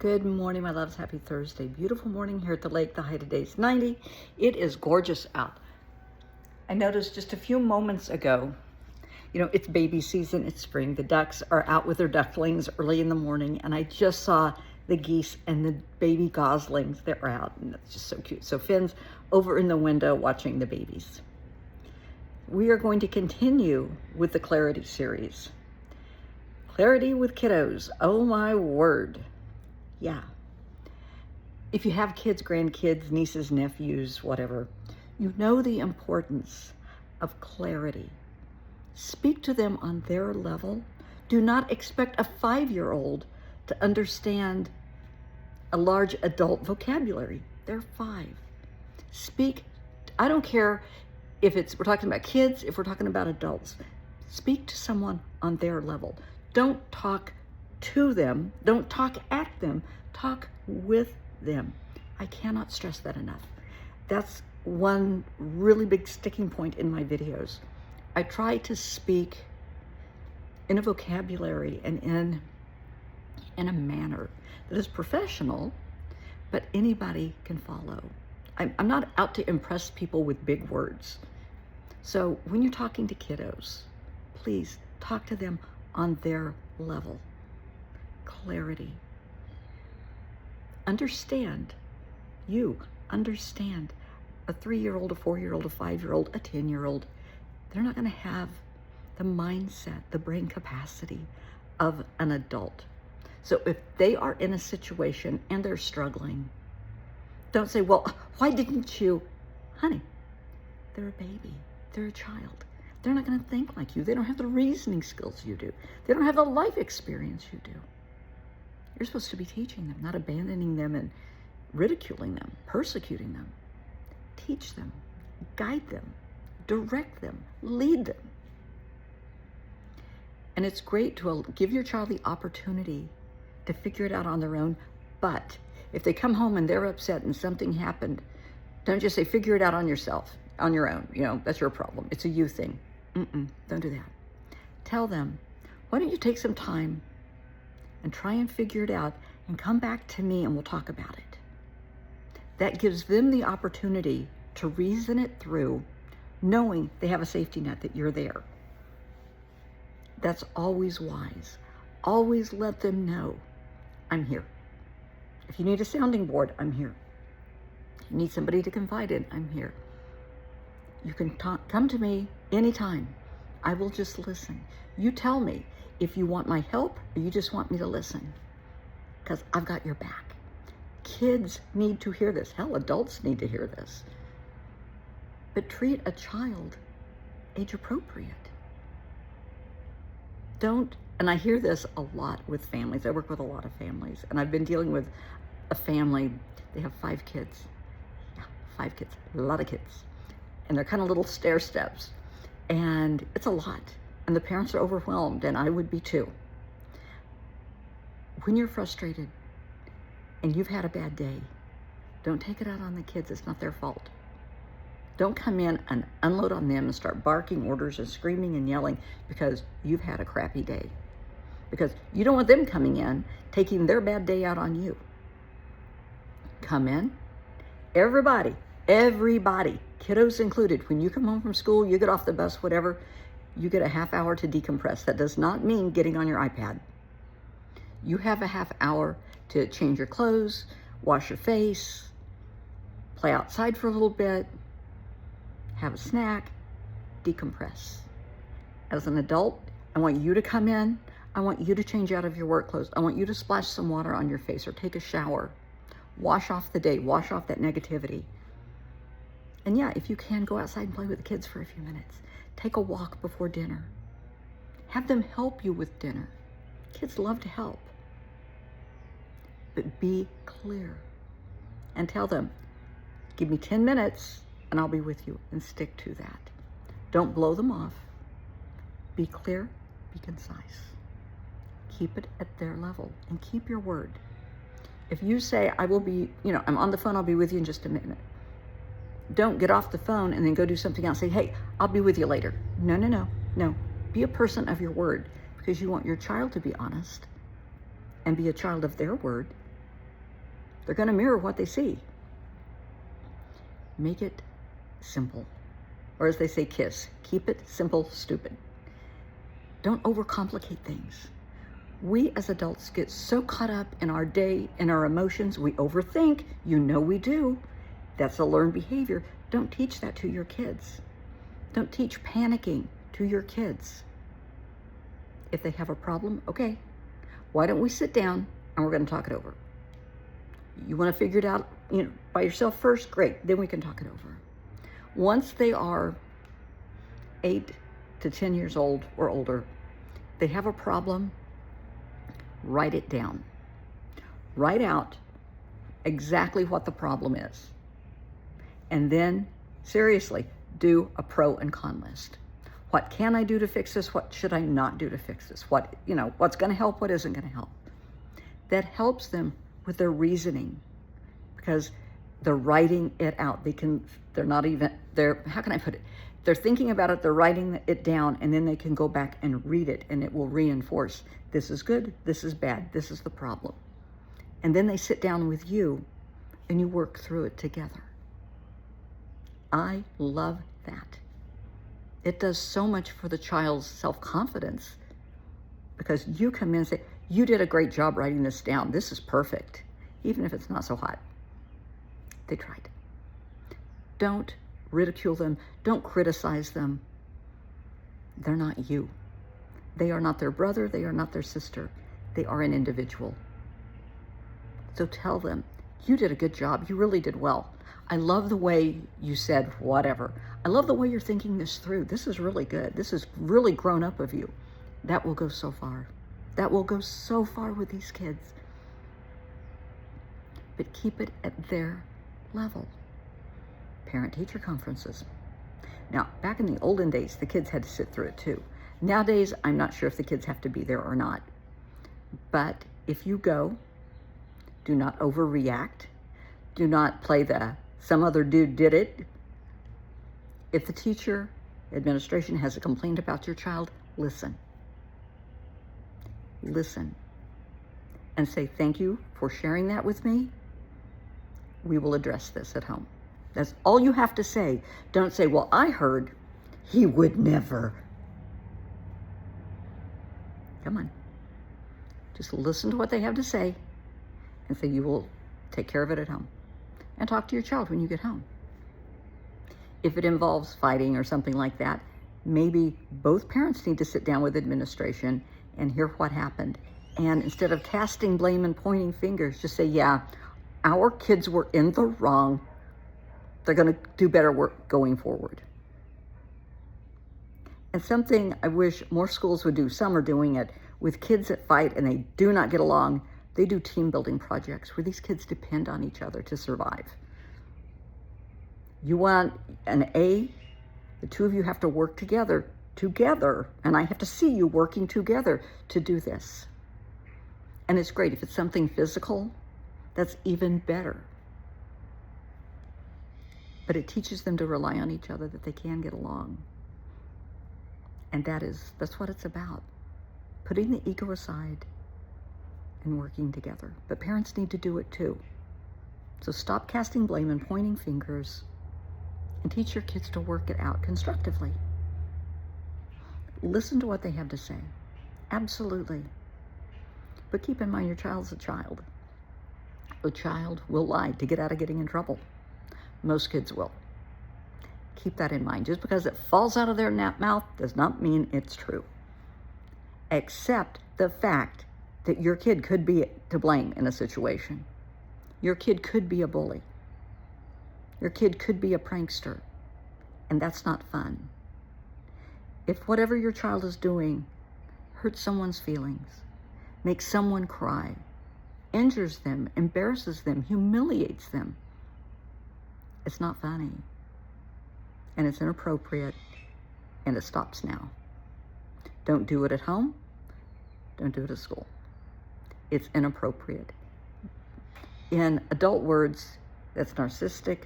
Good morning, my loves. Happy Thursday. Beautiful morning here at the lake. The high today is 90. It is gorgeous out. I noticed just a few moments ago, it's baby season, it's spring. The ducks are out with their ducklings early in the morning, and I just saw the geese and the baby goslings. They're out, and that's just so cute. So Finn's over in the window watching the babies. We are going to continue with the Clarity series. Clarity with kiddos. Oh my word. Yeah. If you have kids, grandkids, nieces, nephews, whatever, you know the importance of clarity. Speak to them on their level. Do not expect a 5-year-old to understand a large adult vocabulary. They're 5. Speak, I don't care if we're talking about kids, if we're talking about adults. Speak to someone on their level. Don't talk to them, don't talk at them, talk with them. I cannot stress that enough. That's one really big sticking point in my videos. I try to speak in a vocabulary and in a manner that is professional, but anybody can follow. I'm not out to impress people with big words. So when you're talking to kiddos, please talk to them on their level. Clarity. Understand. You understand a 3-year-old, a 4-year-old, a 5-year-old, a 10-year-old. They're not going to have the mindset, the brain capacity of an adult. So if they are in a situation and they're struggling, don't say, well, why didn't you? Honey, they're a baby. They're a child. They're not going to think like you. They don't have the reasoning skills you do. They don't have the life experience you do. You're supposed to be teaching them, not abandoning them and ridiculing them, persecuting them. Teach them, guide them, direct them, lead them. And it's great to give your child the opportunity to figure it out on their own. But if they come home and they're upset and something happened, don't just say, figure it out on yourself, on your own. That's your problem. It's a you thing. Don't do that. Tell them, why don't you take some time and try and figure it out and come back to me and we'll talk about it. That gives them the opportunity to reason it through, knowing they have a safety net, that you're there. That's always wise. Always let them know, I'm here. If you need a sounding board, I'm here. If you need somebody to confide in, I'm here. You can come to me anytime. I will just listen. You tell me if you want my help or you just want me to listen, because I've got your back. Kids need to hear this. Hell, adults need to hear this. But treat a child age appropriate. Don't, and I hear this a lot with families. I work with a lot of families, and I've been dealing with a family. They have 5 kids. Yeah, 5 kids, a lot of kids. And they're kind of little stair steps. And it's a lot. And the parents are overwhelmed, and I would be too. When you're frustrated and you've had a bad day, don't take it out on the kids. It's not their fault. Don't come in and unload on them and start barking orders and screaming and yelling because you've had a crappy day. Because you don't want them coming in, taking their bad day out on you. Come in. Everybody, kiddos included, when you come home from school, you get off the bus, whatever, you get a half hour to decompress. That does not mean getting on your iPad. You have a half hour to change your clothes, wash your face, play outside for a little bit, have a snack, decompress. As an adult, I want you to come in. I want you to change out of your work clothes. I want you to splash some water on your face or take a shower. Wash off the day, wash off that negativity. And yeah, if you can, go outside and play with the kids for a few minutes. Take a walk before dinner. Have them help you with dinner. Kids love to help. But be clear and tell them, give me 10 minutes and I'll be with you, and stick to that. Don't blow them off. Be clear, be concise. Keep it at their level and keep your word. If you say, I will be, I'm on the phone, I'll be with you in just a minute. Don't get off the phone and then go do something else. Say, hey, I'll be with you later. No. Be a person of your word, because you want your child to be honest and be a child of their word, They're going to mirror what they see. Make it simple. Or as they say, KISS. Keep it simple, stupid. Don't overcomplicate things. We as adults get so caught up in our day, in our emotions, we overthink. You know we do. That's a learned behavior. Don't teach that to your kids. Don't teach panicking to your kids. If they have a problem, okay, why don't we sit down and we're going to talk it over? You want to figure it out, by yourself first? Great. Then we can talk it over. Once they are 8 to 10 years old or older, they have a problem, write it down. Write out exactly what the problem is. And then, seriously, do a pro and con list. What can I do to fix this? What should I not do to fix this? What's going to help? What isn't going to help? That helps them with their reasoning, because they're writing it out. How can I put it? They're thinking about it, they're writing it down, and then they can go back and read it, and it will reinforce, this is good, this is bad, this is the problem. And then they sit down with you, and you work through it together. I love that. It does so much for the child's self-confidence, because you come in and say, you did a great job writing this down. This is perfect, even if it's not so hot. They tried. Don't ridicule them. Don't criticize them. They're not you. They are not their brother. They are not their sister. They are an individual. So tell them, you did a good job. You really did well. I love the way you said whatever. I love the way you're thinking this through. This is really good. This is really grown up of you. That will go so far. That will go so far with these kids. But keep it at their level. Parent-teacher conferences. Now, back in the olden days, the kids had to sit through it too. Nowadays, I'm not sure if the kids have to be there or not. But if you go, do not overreact. Do not play the some other dude did it. If the teacher, administration has a complaint about your child, listen. Listen. And say, thank you for sharing that with me. We will address this at home. That's all you have to say. Don't say, well, I heard he would never. Come on. Just listen to what they have to say and say you will take care of it at home. And talk to your child when you get home. If it involves fighting or something like that, maybe both parents need to sit down with administration and hear what happened. And instead of casting blame and pointing fingers, just say, yeah, our kids were in the wrong. They're going to do better work going forward. And something I wish more schools would do, some are doing it, with kids that fight and they do not get along, they do team building projects where these kids depend on each other to survive. You want an A, the two of you have to work together, and I have to see you working together to do this. And it's great. If it's something physical, that's even better. But it teaches them to rely on each other, that they can get along. And that's what it's about. Putting the ego aside and working together. But parents need to do it too. So stop casting blame and pointing fingers and teach your kids to work it out constructively. Listen to what they have to say. Absolutely. But keep in mind your child's a child. A child will lie to get out of getting in trouble. Most kids will. Keep that in mind. Just because it falls out of their mouth does not mean it's true. Accept the fact that your kid could be to blame in a situation. Your kid could be a bully. Your kid could be a prankster. And that's not fun. If whatever your child is doing hurts someone's feelings, makes someone cry, injures them, embarrasses them, humiliates them, it's not funny. And it's inappropriate. And it stops now. Don't do it at home. Don't do it at school. It's inappropriate. In adult words, that's narcissistic.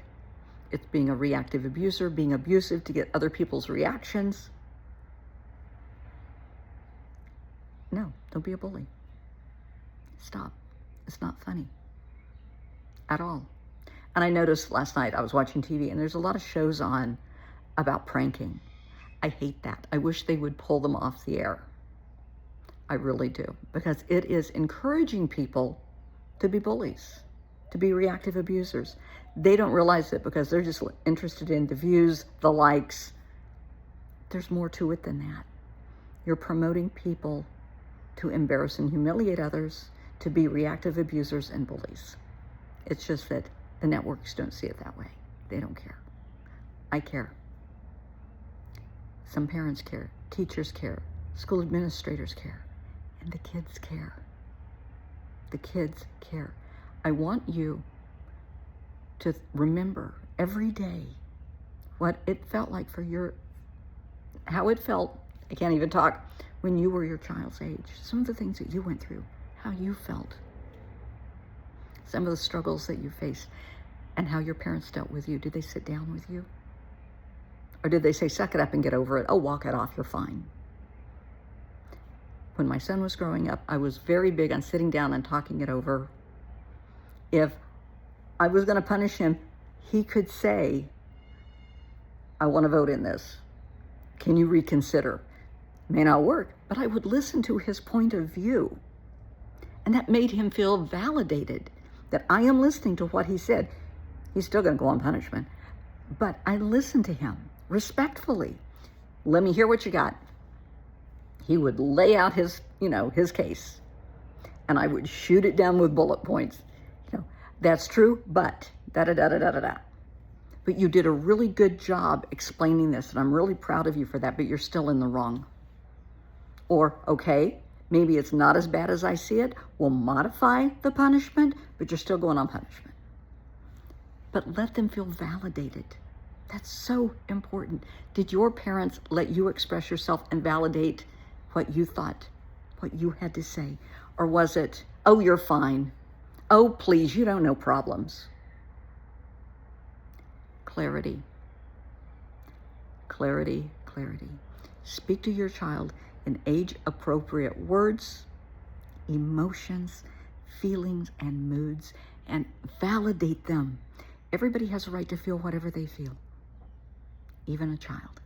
It's being a reactive abuser, being abusive to get other people's reactions. No, don't be a bully. Stop. It's not funny. at all. And I noticed last night I was watching TV and there's a lot of shows on about pranking. I hate that. I wish they would pull them off the air. I really do, because it is encouraging people to be bullies, to be reactive abusers. They don't realize it because they're just interested in the views, the likes. There's more to it than that. You're promoting people to embarrass and humiliate others, to be reactive abusers and bullies. It's just that the networks don't see it that way. They don't care. I care. Some parents care, teachers care, school administrators care, and the kids care. The kids care. I want you to remember every day what it felt like how it felt, I can't even talk, when you were your child's age. Some of the things that you went through, how you felt. Some of the struggles that you faced, and how your parents dealt with you. Did they sit down with you? Or did they say, suck it up and get over it? Oh, walk it off, you're fine. When my son was growing up, I was very big on sitting down and talking it over. If I was going to punish him, he could say, I want to vote in this. Can you reconsider? May not work, but I would listen to his point of view. And that made him feel validated, that I am listening to what he said. He's still going to go on punishment. But I listened to him respectfully. Let me hear what you got. He would lay out his case. And I would shoot it down with bullet points. That's true, but da-da-da-da-da-da-da. But you did a really good job explaining this, and I'm really proud of you for that, but you're still in the wrong. Or, okay, maybe it's not as bad as I see it. We'll modify the punishment, but you're still going on punishment. But let them feel validated. That's so important. Did your parents let you express yourself and validate what you thought, what you had to say? Or was it, oh, you're fine. Oh, please, you don't know problems. Clarity. Clarity, clarity. Speak to your child in age-appropriate words, emotions, feelings, and moods, and validate them. Everybody has a right to feel whatever they feel, even a child.